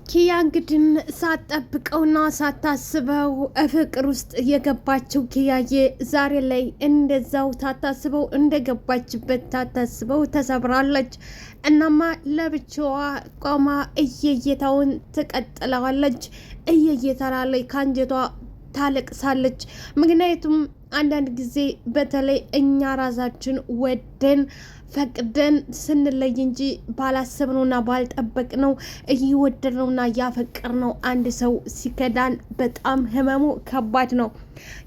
ኪያ እንግዲህ ሳትጠብቀውና ሳታስበው ፍቅር ውስጥ የገባችው ኪያዬ ዛሬ ላይ እንደዛው ታታስበው እንደገባችበት ታታስበው ተሰብራለች። እናማ ለብቻዋ ቆማ እየየታውን ትቀጥለዋለች። እየየተላለች ከአንጀቷ ታለቅሳለች። ምክንያቱም አንዳንድ ጊዜ በተለይ እኛ ራሳችን ወደን ፈቅደን ስንለይ እንጂ ባላሰብነውና ባልጠበቅነው እየወደድነውና እያፈቀርነው አንድ ሰው ሲከዳን በጣም ህመሙ ከባድ ነው።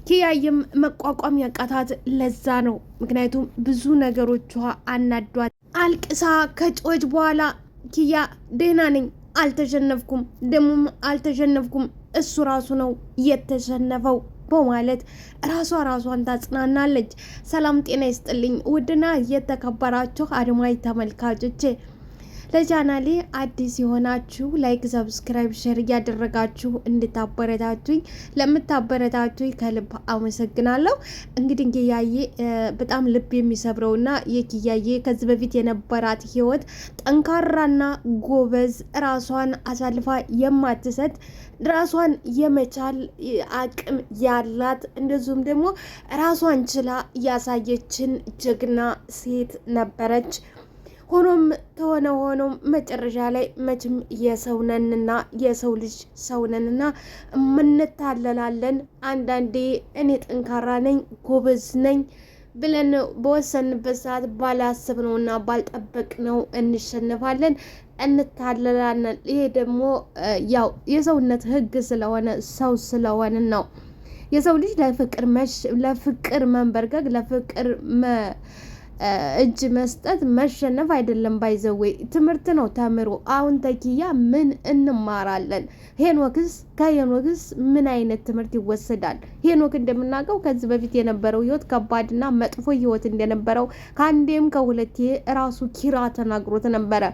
ኪያዬም መቋቋም ያቃታት ለዛ ነው። ምክንያቱም ብዙ ነገሮቿ አናዷት አልቅሳ ከጮች በኋላ ኪያ ደህና ነኝ፣ አልተሸነፍኩም፣ ደሞም አልተሸነፍኩም፣ እሱ ራሱ ነው የተሸነፈው በማለት ራሷን ታጽናናለች። ሰላም ጤና ይስጥልኝ ውድና የተከበራችሁ አድማጭ ተመልካቾቼ፣ ለቻናሌ አዲስ የሆናችሁ ላይክ፣ ሰብስክራይብ፣ ሼር እያደረጋችሁ እንድታበረታቱኝ ለምታበረታቱኝ ከልብ አመሰግናለሁ። እንግዲህ ኪያዬ በጣም ልብ የሚሰብረውና የኪያዬ ከዚህ በፊት የነበራት ህይወት ጠንካራና ጎበዝ ራሷን አሳልፋ የማትሰጥ ራሷን የመቻል አቅም ያላት እንደዚሁም ደግሞ ራሷን ችላ ያሳየችን ጀግና ሴት ነበረች። ሆኖም መጨረሻ ላይ መቼም የሰውነንና የሰው ልጅ ሰውነንና ምንታለላለን። አንዳንዴ እኔ ጠንካራ ነኝ ጎበዝ ነኝ ብለን በወሰንበት ሰዓት ባላሰብነውና ባልጠበቅነው እንሸነፋለን፣ እንታለላለን። ይሄ ደግሞ ያው የሰውነት ህግ ስለሆነ ሰው ስለሆነ ነው። የሰው ልጅ ለፍቅር መንበርከክ ለፍቅር እጅ መስጠት መሸነፍ አይደለም። ባይዘወይ ትምህርት ነው ተምሮ። አሁን ተኪያ ምን እንማራለን? ከሄኖክስ ምን አይነት ትምህርት ይወሰዳል? ሄኖክ እንደምናውቀው ከዚህ በፊት የነበረው ህይወት ከባድና መጥፎ ህይወት እንደነበረው ከአንዴም ከሁለቴ ራሱ ኪራ ተናግሮት ነበረ።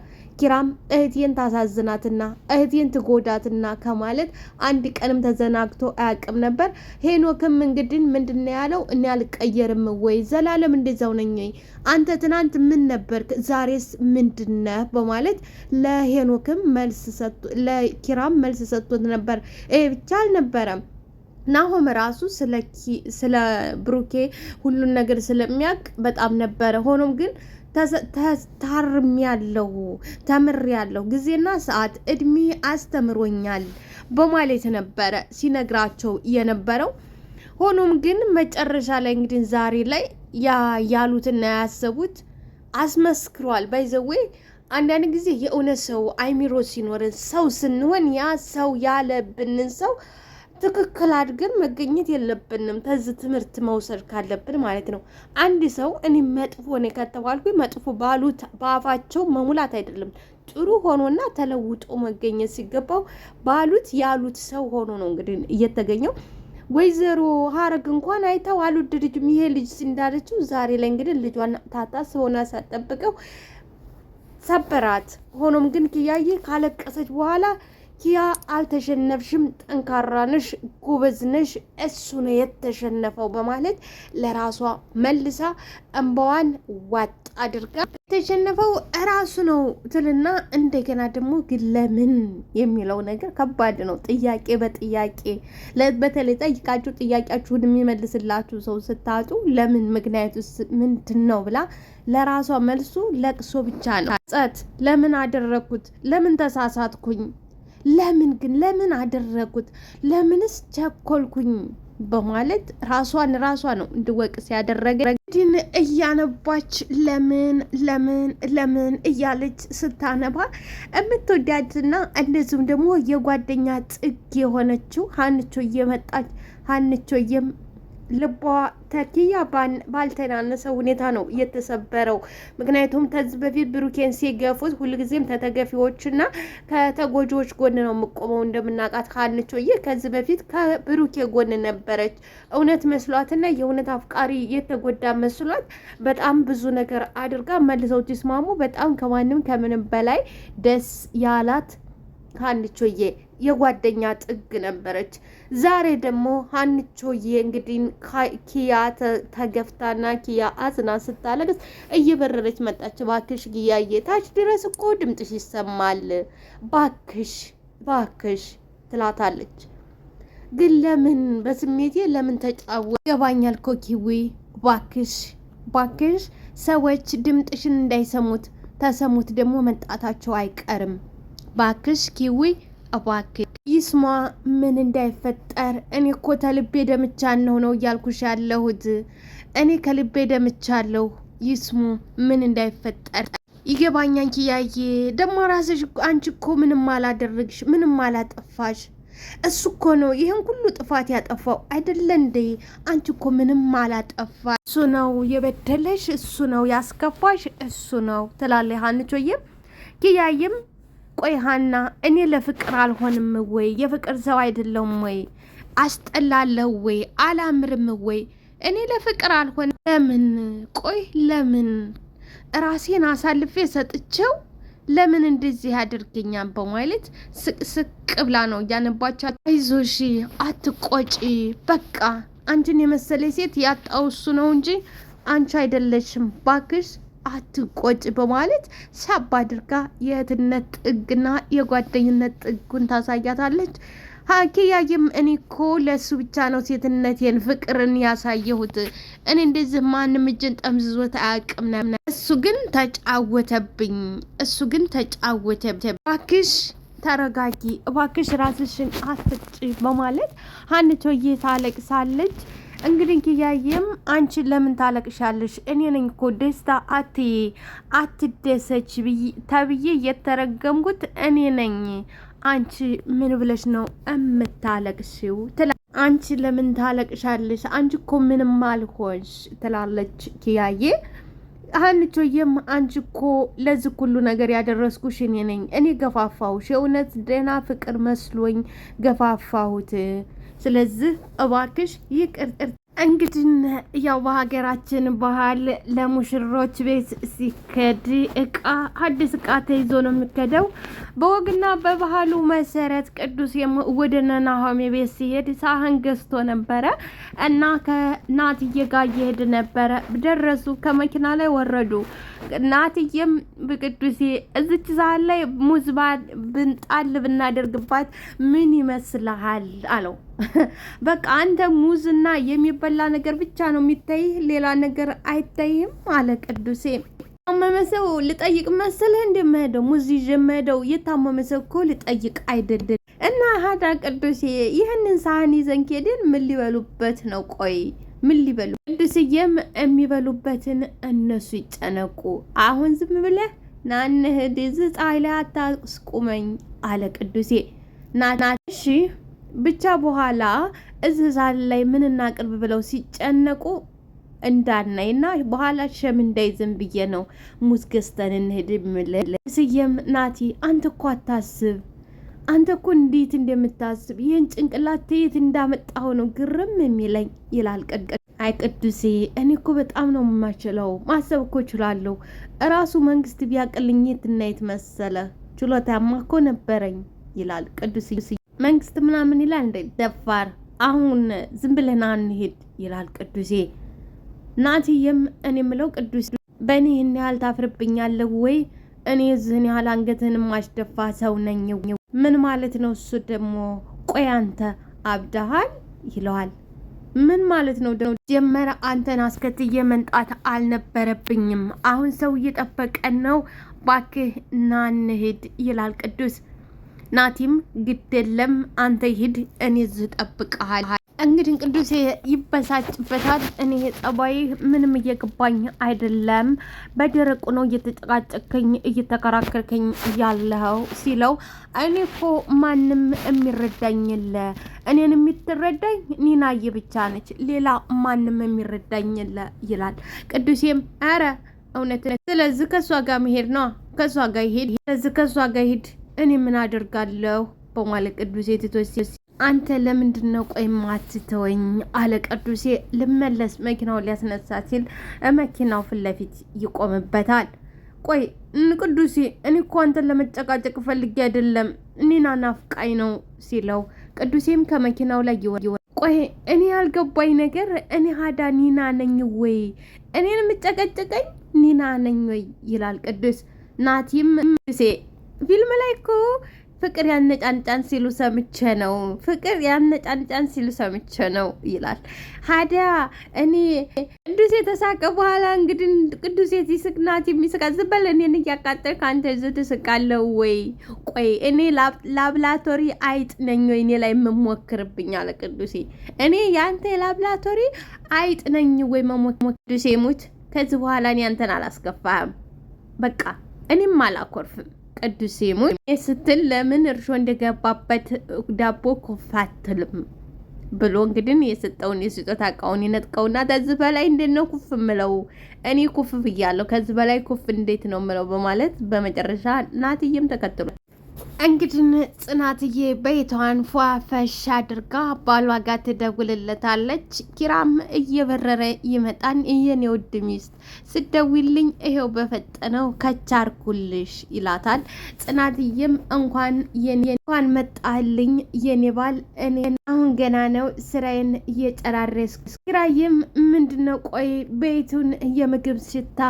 ኪራም እህቴን ታሳዝናትና እህቴን ትጎዳትና ከማለት አንድ ቀንም ተዘናግቶ አያውቅም ነበር። ሄኖክም እንግዲህ ምንድነው ያለው? እኔ አልቀየርም ወይ ዘላለም እንደዛው ነኝ ወይ? አንተ ትናንት ምን ነበርክ? ዛሬስ ምንድነህ? በማለት ለሄኖክም ለኪራም መልስ ሰጥቶት ነበር። ይሄ ብቻ አልነበረም። ናሆም ራሱ ስለ ብሩኬ ሁሉን ነገር ስለሚያውቅ በጣም ነበረ። ሆኖም ግን ተምሬያለሁ፣ ጊዜና ሰዓት እድሜ አስተምሮኛል በማለት ነበረ ሲነግራቸው የነበረው። ሆኖም ግን መጨረሻ ላይ እንግዲህ ዛሬ ላይ ያሉትና ያሰቡት አስመስክሯል። ባይዘዌ አንዳንድ ጊዜ የእውነት ሰው አይሚሮ ሲኖርን ሰው ስንሆን ያ ሰው ያለብንን ሰው ትክክል አድርገን መገኘት የለብንም። ተዚህ ትምህርት መውሰድ ካለብን ማለት ነው። አንድ ሰው እኔ መጥፎ ነው ከተባልኩኝ መጥፎ ባሉት በአፋቸው መሙላት አይደለም፣ ጥሩ ሆኖና ተለውጦ መገኘት ሲገባው ባሉት ያሉት ሰው ሆኖ ነው እንግዲህ እየተገኘው። ወይዘሮ ሀረግ እንኳን አይተው አልወደደችም ይሄ ልጅ እንዳለችው ዛሬ ላይ እንግዲህ ልጇን ታታስበውና ሳትጠብቀው ሰበራት። ሆኖም ግን ኪያዬ ካለቀሰች በኋላ ኪያ አልተሸነፍሽም፣ ጠንካራ ነሽ፣ ጎበዝ ነሽ፣ እሱ ነው የተሸነፈው በማለት ለራሷ መልሳ እንባዋን ዋጥ አድርጋ የተሸነፈው እራሱ ነው ትልና እንደገና ደግሞ ግን ለምን የሚለው ነገር ከባድ ነው። ጥያቄ በጥያቄ በተለይ ጠይቃችሁ ጥያቄያችሁን የሚመልስላችሁ ሰው ስታጡ ለምን ምክንያቱስ ምንድን ነው ብላ ለራሷ መልሱ ለቅሶ ብቻ ነው። ለምን አደረኩት? ለምን ተሳሳትኩኝ? ለምን አደረጉት? ለምንስ ቸኮልኩኝ? በማለት ራሷ ነው እንድወቅስ ያደረገ። ግን እያነባች ለምን እያለች ስታነባ የምትወዳትና እንደዚሁም ደግሞ የጓደኛ ጥግ የሆነችው ሀንቾ እየመጣች ሀንቾዬም ልቧ ተኪያ ባልተናነሰ ሁኔታ ነው የተሰበረው። ምክንያቱም ከዚህ በፊት ብሩኬን ሲገፉት ሁልጊዜም ተተገፊዎችና ከተጎጂዎች ጎን ነው የምቆመው። እንደምናውቃት ሀንቾዬ ከዚህ በፊት ከብሩኬ ጎን ነበረች። እውነት መስሏትና የእውነት አፍቃሪ የተጎዳ መስሏት በጣም ብዙ ነገር አድርጋ መልሰው ሲስማሙ በጣም ከማንም ከምንም በላይ ደስ ያላት ሀንቾዬ የጓደኛ ጥግ ነበረች። ዛሬ ደግሞ ሀንቾዬ እንግዲህ ኪያ ተገፍታና ኪያ አዝና ስታለቅስ እየበረረች መጣች። ባክሽ ኪያዬ ታች ድረስ እኮ ድምጥሽ ይሰማል፣ ባክሽ ባክሽ ትላታለች። ግን ለምን በስሜቴ ለምን ተጫወት ገባኛል እኮ ኪዊ ባክሽ ሰዎች ድምጥሽን እንዳይሰሙት ተሰሙት ደግሞ መምጣታቸው አይቀርም። ባክሽ ኪዊ እባክሽ ይስማ ምን እንዳይፈጠር። እኔ እኮ ከልቤ ደምቻለሁ ነው እያልኩሽ ያለሁት። እኔ ከልቤ ደምቻለሁ። ይስሙ ምን እንዳይፈጠር ይገባኛል። ኪያዬ ደግሞ ራስሽ አንቺ እኮ ምንም አላደረግሽ፣ ምንም አላጠፋሽ። እሱ እኮ ነው ይህን ሁሉ ጥፋት ያጠፋው አይደለ እንዴ? አንቺ እኮ ምንም አላጠፋ። እሱ ነው የበደለሽ፣ እሱ ነው ያስከፋሽ፣ እሱ ነው ትላለች ሀንቾዬም ኪያዬም ቆይ ሀና እኔ ለፍቅር አልሆንም ወይ? የፍቅር ሰው አይደለሁም ወይ? አስጠላለሁ ወይ? አላምርም ወይ? እኔ ለፍቅር አልሆንም። ለምን ቆይ ለምን ራሴን አሳልፌ ሰጥቼው ለምን እንደዚህ ያደርገኛል? በማለት ስቅ ብላ ነው እያነባቻት። አይዞሽ አትቆጪ፣ በቃ አንቺን የመሰለ ሴት ያጣው እሱ ነው እንጂ አንቺ አይደለሽም፣ ባክሽ አትቆጭ በማለት ሳብ አድርጋ የእህትነት ጥግና የጓደኝነት ጥጉን ታሳያታለች። ኪያዬም እኔ እኮ ለእሱ ብቻ ነው ሴትነቴን ፍቅርን ያሳየሁት፣ እኔ እንደዚህ ማንም እጅን ጠምዝዞት አያውቅም ነበር። እሱ ግን ተጫወተብኝ፣ እባክሽ ተረጋጊ፣ እባክሽ ራስሽን አትጭ በማለት ሀንቾዬ ታለቅሳለች። እንግዲህ ኪያዬም አንቺ ለምን ታለቅሻለሽ? እኔ ነኝ እኮ ደስታ አትደሰች ተብዬ የተረገምኩት እኔ ነኝ። አንቺ ምን ብለሽ ነው እምታለቅሽው? አንቺ ለምን ታለቅሻለሽ? አንቺ እኮ ምንም አልሆንሽ ትላለች ኪያዬ። ሀንቾዬም አንቺ እኮ ለዚህ ሁሉ ነገር ያደረስኩሽ እኔ ነኝ። እኔ ገፋፋሁሽ፣ የእውነት ደህና ፍቅር መስሎኝ ገፋፋሁት። ስለዚህ እባክሽ ይቅር። እንግዲህ ያው በሀገራችን ባህል ለሙሽሮች ቤት ሲከድ አዲስ እቃ ተይዞ ነው የሚከደው። በወግና በባህሉ መሰረት ቅዱስ ወደ ናሆሜ ቤት ሲሄድ ሳህን ገዝቶ ነበረ እና ከናትዬ ጋር እየሄድ ነበረ። ደረሱ፣ ከመኪና ላይ ወረዱ። ናትዬም በቅዱሴ እዚች ሳህን ላይ ሙዝ ብንጣል ብናደርግባት ምን ይመስልሃል አለው። በቃ አንተ ሙዝና የሚበላ ነገር ብቻ ነው የሚታይህ፣ ሌላ ነገር አይታይህም አለ ቅዱሴ። የታመመ ሰው ልጠይቅ መሰለህ እንደምሄደው ሙዝ ይዤ የምሄደው የታመመ ሰው እኮ ልጠይቅ አይደለም። እና ሀዳ ቅዱሴ ይህንን ሳህን ይዘን ከሄድን ምን ሊበሉበት ነው? ቆይ ምን ሊበሉ? ቅዱስዬም የሚበሉበትን እነሱ ይጨነቁ፣ አሁን ዝም ብለህ ና እንሂድ፣ እዚህ ፀሐይ ላይ አታስቁመኝ አለ ቅዱሴ። እሺ ብቻ በኋላ እዚህ ሳህን ላይ ምን እናቅርብ ብለው ሲጨነቁ እንዳናይና በኋላ ሸም እንዳይዘን ብዬ ነው ሙዝ ገዝተን እንሂድ ምልል። ስየም ናቲ አንተ እኮ አታስብ፣ አንተ እኮ እንዴት እንደምታስብ ይህን ጭንቅላት የት እንዳመጣሁ ነው ግርም የሚለኝ ይላል ቅዱስ። አይ ቅዱሴ እኔ እኮ በጣም ነው የማችለው፣ ማሰብ እኮ እችላለሁ። እራሱ መንግስት ቢያቅልኝ የት እና የት መሰለ፣ ችሎታማ እኮ ነበረኝ ይላል ቅዱስ። መንግስት ምናምን ይላል እንደ ደፋር፣ አሁን ዝም ብለን አንሄድ ይላል ቅዱሴ። ናትዬም እኔ የምለው ቅዱስ በእኔ ይህን ያህል ታፍርብኛለህ ወይ? እኔ እዚህን ያህል አንገትህን ማስደፋ ሰው ነኝ? ምን ማለት ነው እሱ ደግሞ? ቆይ አንተ አብደሃል ይለዋል። ምን ማለት ነው ደግሞ? ጀመረ አንተን አስከትዬ መንጣት አልነበረብኝም። አሁን ሰው እየጠበቀን ነው፣ ባክህ ና እንሂድ ይላል ቅዱስ። ናቲም ግድ የለም አንተ ሂድ፣ እኔ እዚህ እጠብቅሃለሁ። እንግዲህ ቅዱስ ይበሳጭበታል። እኔ ጸባይ ምንም እየገባኝ አይደለም፣ በደረቁ ነው እየተጨቃጨከኝ እየተከራከርከኝ ያለው ሲለው፣ እኔ እኮ ማንም የሚረዳኝ የለ፣ እኔን የምትረዳኝ ኒናዬ ብቻ ነች፣ ሌላ ማንም የሚረዳኝ የለ ይላል። ቅዱሴም አረ እውነት፣ ስለዚህ ከእሷ ጋር መሄድ ነው፣ ከእሷ ጋር ይሄድ፣ ስለዚህ ከእሷ ጋር ሂድ፣ እኔ ምን አደርጋለሁ በማለት ቅዱሴ ትቶስ አንተ ለምንድን ነው ቆይ ማትተወኝ አለ ቅዱሴ። ልመለስ መኪናውን ሊያስነሳ ሲል መኪናው ፊት ለፊት ይቆምበታል። ቆይ ቅዱሴ እኔ እኮ አንተን ለመጨቃጨቅ ፈልጌ አይደለም፣ እኔና ናፍቃኝ ነው ሲለው፣ ቅዱሴም ከመኪናው ላይ ቆይ እኔ ያልገባኝ ነገር እኔ ሀዳ ኒና ነኝ ወይ? እኔን የምጨቀጨቀኝ ኒና ነኝ ወይ ይላል ቅዱስ። ናቲም ቅዱሴ ፊልም ላይ እኮ ፍቅር ያነጫንጫን ሲሉ ሰምቼ ነው፣ ፍቅር ያነጫንጫን ሲሉ ሰምቼ ነው ይላል። ሀዲያ እኔ ቅዱሴ የተሳቀ በኋላ እንግዲህ ቅዱሴ ሲስቅናት የሚስቃት ዝበል እኔን እያቃጠል ከአንተ ይዘህ ትስቃለው ወይ? ቆይ እኔ ላብላቶሪ አይጥ ነኝ ወይ እኔ ላይ የምሞክርብኝ አለ ቅዱሴ። እኔ የአንተ የላብላቶሪ አይጥ ነኝ ወይ መሞክር? ቅዱሴ ሙት። ከዚህ በኋላ እኔ አንተን አላስከፋህም። በቃ እኔም አላኮርፍም። ቅዱሴ ሙት ስትል ለምን እርሾ እንደገባበት ዳቦ ኮፍ አትልም ብሎ እንግዲህ የሰጠውን የስጦታ እቃውን ይነጥቀውና ከዚህ በላይ እንዴት ነው ኩፍ ምለው? እኔ ኩፍ ብያለሁ፣ ከዚህ በላይ ኩፍ እንዴት ነው ምለው? በማለት በመጨረሻ ናትዬም ተከትሏል። እንግዲህ ጽናትዬ ቤቷን ፏፈሽ አድርጋ ባሏ ጋር ትደውልለታለች። ኪራም እየበረረ ይመጣን። የኔ ውድ ሚስት ስደውልኝ ይሄው በፈጠነው ከቻርኩልሽ ይላታል። ጽናትዬም እንኳን መጣልኝ የኔ ባል፣ እኔ አሁን ገና ነው ስራዬን እየጨራረስኩ። ኪራዬም ምንድነው ቆይ ቤቱን የምግብ ሽታ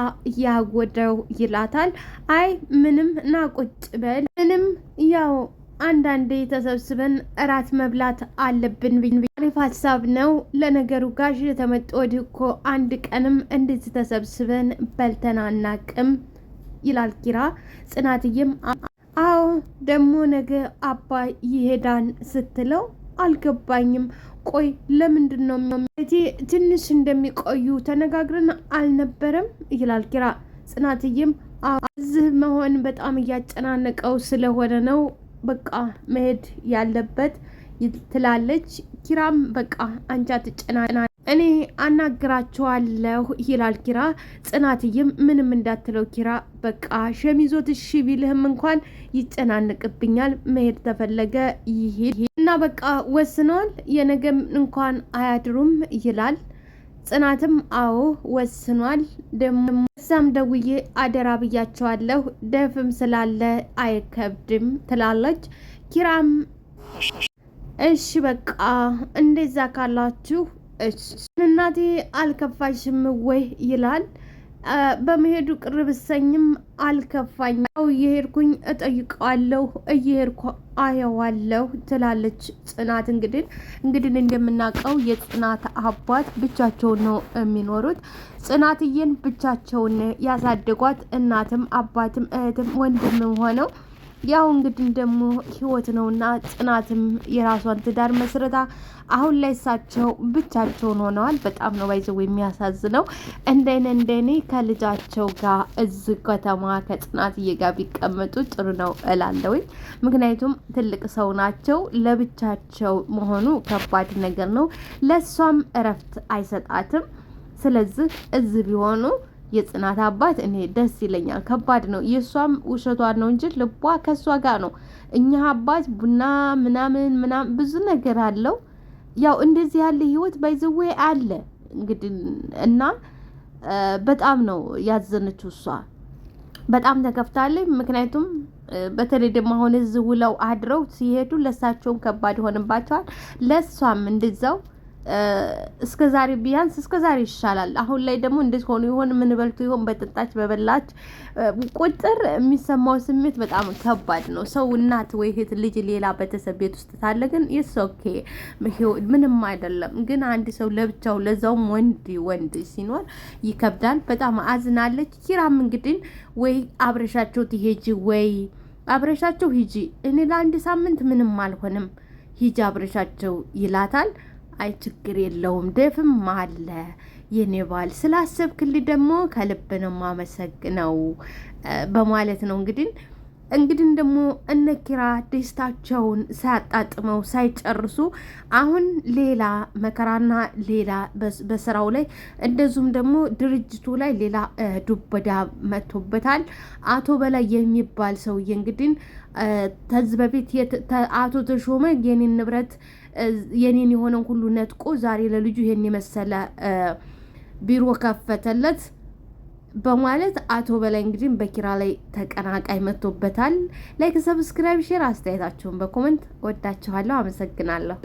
ያጎደው ይላታል። አይ ምንም ና ቁጭ በል፣ ምንም ያው አንዳንዴ ተሰብስበን እራት መብላት አለብን። አሪፍ ሀሳብ ነው። ለነገሩ ጋሽ የተመጡ ወዲህ እኮ አንድ ቀንም እንደዚህ ተሰብስበን በልተን አናቅም ይላል ኪራ። ጽናትዬም አዎ ደግሞ ነገ አባ ይሄዳን ስትለው አልገባኝም። ቆይ ለምንድን ነው ትንሽ እንደሚቆዩ ተነጋግረን አልነበረም ይላል ኪራ። ጽናትዬም እዚህ መሆን በጣም እያጨናነቀው ስለሆነ ነው በቃ መሄድ ያለበት ትላለች። ኪራም በቃ አንቺ አትጨናነቂ እኔ አናግራቸዋለሁ ይላል ኪራ። ጽናትዬም ምንም እንዳትለው ኪራ በቃ ሸሚዞት እሺ ቢልህም እንኳን ይጨናንቅብኛል፣ መሄድ ተፈለገ ይሄድ እና በቃ ወስኗል፣ የነገም እንኳን አያድሩም ይላል። ጽናትም አዎ ወስኗል፣ ደግሞ እዛም ደውዬ አደራ ብያቸዋለሁ፣ ደፍም ስላለ አይከብድም ትላለች። ኪራም እሺ በቃ እንደዛ ካላችሁ እናቴ አልከፋሽም ወይ ይላል። በመሄዱ ቅር ብሰኝም አልከፋኝ፣ እየሄድኩኝ እጠይቀዋለሁ፣ እየሄድኩ አየዋለሁ ትላለች ጽናት። እንግዲህ እንደምናውቀው የጽናት አባት ብቻቸውን ነው የሚኖሩት። ጽናትዬን ብቻቸውን ያሳደጓት እናትም አባትም እህትም ወንድምም ሆነው ያው እንግዲህ ደግሞ ህይወት ነውና ጽናትም የራሷን ትዳር መስረታ አሁን ላይ እሳቸው ብቻቸውን ሆነዋል። በጣም ነው ባይዘው የሚያሳዝነው። እንደኔ ከልጃቸው ጋር እዚህ ከተማ ከጽናትዬ ጋር ቢቀመጡ ጥሩ ነው እላለሁኝ። ምክንያቱም ትልቅ ሰው ናቸው። ለብቻቸው መሆኑ ከባድ ነገር ነው። ለሷም እረፍት አይሰጣትም። ስለዚህ እዚህ ቢሆኑ የጽናት አባት እኔ ደስ ይለኛል። ከባድ ነው። የእሷም ውሸቷን ነው እንጂ ልቧ ከእሷ ጋር ነው። እኛ አባት ቡና ምናምን ብዙ ነገር አለው። ያው እንደዚህ ያለ ህይወት ባይዘዌ አለ እንግዲህ እና በጣም ነው ያዘነችው። እሷ በጣም ተከፍታለች። ምክንያቱም በተለይ ደግሞ አሁን እዚህ ውለው አድረው ሲሄዱ ለሳቸውም ከባድ ይሆንባቸዋል። ለሷም እንደዛው እስከ ዛሬ ቢያንስ እስከ ዛሬ ይሻላል። አሁን ላይ ደግሞ እንዴት ሆኖ ይሆን? ምን በልቶ ይሆን? በጠጣች በበላች ቁጥር የሚሰማው ስሜት በጣም ከባድ ነው። ሰው እናት ወይ እህት ልጅ ሌላ ቤተሰብ ቤት ውስጥ ታለ ግን ኢትስ ኦኬ ምንም አይደለም። ግን አንድ ሰው ለብቻው ለዛውም ወንድ ሲኖር ይከብዳል። በጣም አዝናለች። ኪራም እንግዲህ ወይ አብረሻቸው ትሄጂ ወይ አብረሻቸው ሂጂ፣ እኔ ለአንድ ሳምንት ምንም አልሆንም ሂጂ አብረሻቸው ይላታል። አይ ችግር የለውም ደፍም አለ የኔ ባል፣ ስላሰብክልኝ ደግሞ ከልብ ነው ማመሰግነው በማለት ነው እንግዲህ ደግሞ እነ ኪራ ደስታቸውን ሳያጣጥመው ሳይጨርሱ አሁን ሌላ መከራና ሌላ በስራው ላይ እንደዚሁም ደግሞ ድርጅቱ ላይ ሌላ ዱበዳ መጥቶበታል። አቶ በላይ የሚባል ሰውዬ እንግዲህ ከዚህ በፊት አቶ ተሾመ የኔን ንብረት የኔን የሆነን ሁሉ ነጥቆ ዛሬ ለልጁ ይሄን የመሰለ ቢሮ ከፈተለት በማለት አቶ በላይ እንግዲህ በኪራ ላይ ተቀናቃይ መጥቶበታል። ላይክ፣ ሰብስክራይብ፣ ሼር አስተያየታችሁን በኮሜንት ወዳችኋለሁ። አመሰግናለሁ።